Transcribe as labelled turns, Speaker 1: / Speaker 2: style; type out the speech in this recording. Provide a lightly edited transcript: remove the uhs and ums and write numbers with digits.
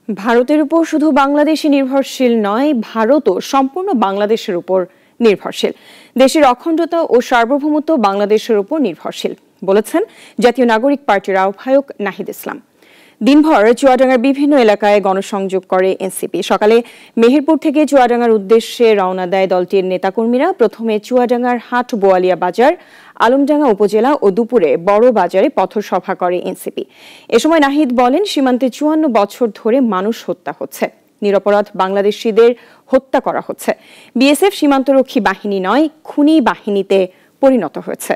Speaker 1: ভারতের উপর শুধু বাংলাদেশই নির্ভরশীল নয়, ভারতও সম্পূর্ণ বাংলাদেশের উপর নির্ভরশীল। দেশের অখণ্ডতা ও সার্বভৌমত্ব বাংলাদেশের উপর নির্ভরশীল বলেছেন জাতীয় নাগরিক পার্টির আহ্বায়ক নাহিদ ইসলাম। দিনভর চুয়াডাঙ্গার বিভিন্ন এলাকায় গণসংযোগ করে এনসিপি। সকালে মেহেরপুর থেকে চুয়াডাঙ্গার উদ্দেশ্যে রওনা দেয় দলটির নেতাকর্মীরা। প্রথমে চুয়াডাঙ্গার হাট বোয়ালিয়া বাজার, আলমডাঙ্গা উপজেলা ও দুপুরে বড় বাজারে পথসভা করে এনসিপি। এ সময় নাহিদ বলেন, সীমান্তে ৫৪ বছর ধরে মানুষ হত্যা হচ্ছে, নিরপরাধ বাংলাদেশিদের হত্যা করা হচ্ছে। বিএসএফ সীমান্তরক্ষী বাহিনী নয়, খুনি বাহিনীতে পরিণত হয়েছে।